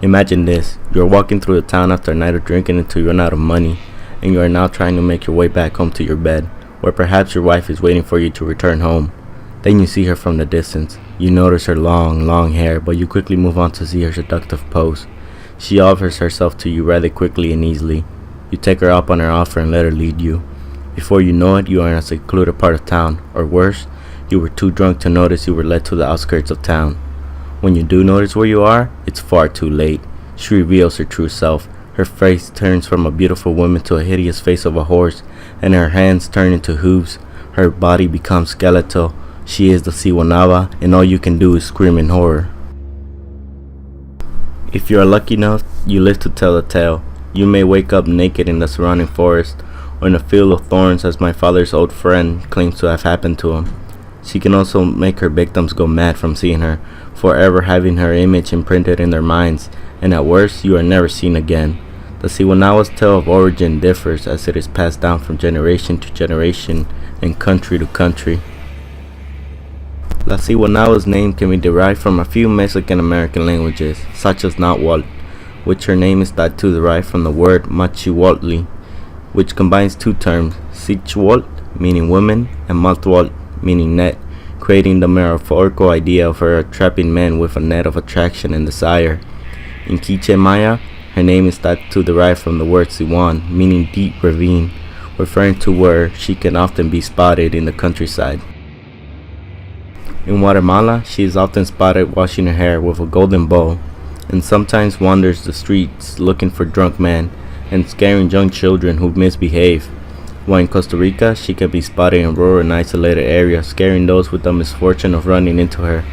Imagine this, you are walking through the town after a night of drinking until you run out of money, and you are now trying to make your way back home to your bed, where perhaps your wife is waiting for you to return home. Then you see her from the distance. You notice her long hair, but you quickly move on to see her seductive pose. She offers herself to you rather quickly and easily. You take her up on her offer and let her lead you. Before you know it, you are in a secluded part of town, or worse, you were too drunk to notice you were led to the outskirts of town. When you do notice where you are, it's far too late. She reveals her true self. Her face turns from a beautiful woman to a hideous face of a horse, and her hands turn into hooves. Her body becomes skeletal. She is the Siguanaba, and all you can do is scream in horror. If you are lucky enough, you live to tell the tale. You may wake up naked in the surrounding forest, or in a field of thorns as my father's old friend claims to have happened to him. She can also make her victims go mad from seeing her, forever having her image imprinted in their minds, and at worst, you are never seen again. The Siguanaba's tale of origin differs as it is passed down from generation to generation and country to country. La Siguanaba's name can be derived from a few Mexican-American languages, such as Nahuatl, which her name is thought to derive from the word Machihuatli, which combines two terms, Sichuatl, meaning woman, and Mathuatl, meaning net, creating the metaphorical idea of her trapping men with a net of attraction and desire. In Quiche Maya, her name is thought to derive from the word Siwan, meaning deep ravine, referring to where she can often be spotted in the countryside. In Guatemala, she is often spotted washing her hair with a golden bow, and sometimes wanders the streets looking for drunk men and scaring young children who misbehave. While in Costa Rica, she can be spotted in rural and isolated areas, scaring those with the misfortune of running into her.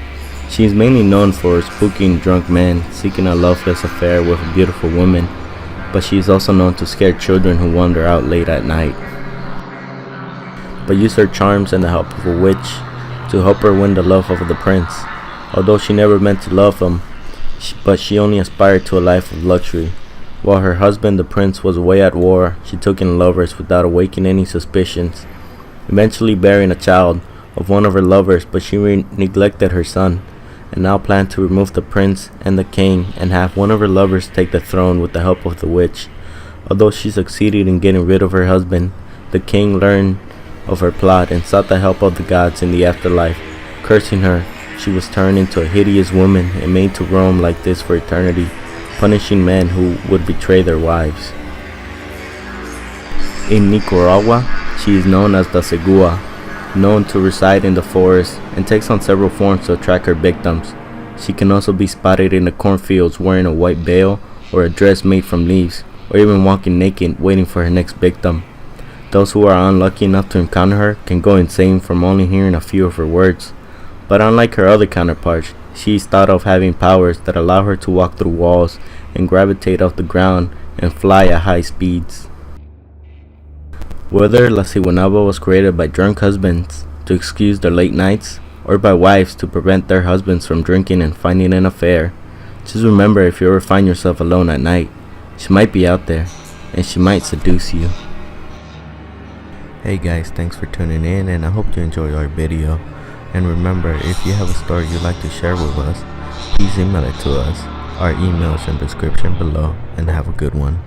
She is mainly known for spooking drunk men seeking a loveless affair with a beautiful woman, but she is also known to scare children who wander out late at night. But use her charms and the help of a witch to help her win the love of the prince. Although she never meant to love him, but she only aspired to a life of luxury. While her husband, the prince, was away at war, she took in lovers without awakening any suspicions, eventually bearing a child of one of her lovers, but she neglected her son, and now planned to remove the prince and the king and have one of her lovers take the throne with the help of the witch. Although she succeeded in getting rid of her husband, the king learned of her plot and sought the help of the gods in the afterlife. Cursing her, she was turned into a hideous woman and made to roam like this for eternity, punishing men who would betray their wives. In Nicaragua, she is known as the Segua, known to reside in the forest and takes on several forms to attract her victims. She can also be spotted in the cornfields wearing a white veil or a dress made from leaves, or even walking naked waiting for her next victim. Those who are unlucky enough to encounter her can go insane from only hearing a few of her words. But unlike her other counterparts, she is thought of having powers that allow her to walk through walls and gravitate off the ground and fly at high speeds. Whether La Siguanaba was created by drunk husbands to excuse their late nights, or by wives to prevent their husbands from drinking and finding an affair, just remember, if you ever find yourself alone at night, she might be out there, and she might seduce you. Hey guys, thanks for tuning in, and I hope you enjoyed our video. And remember, if you have a story you'd like to share with us, please email it to us. Our email is in the description below, and have a good one.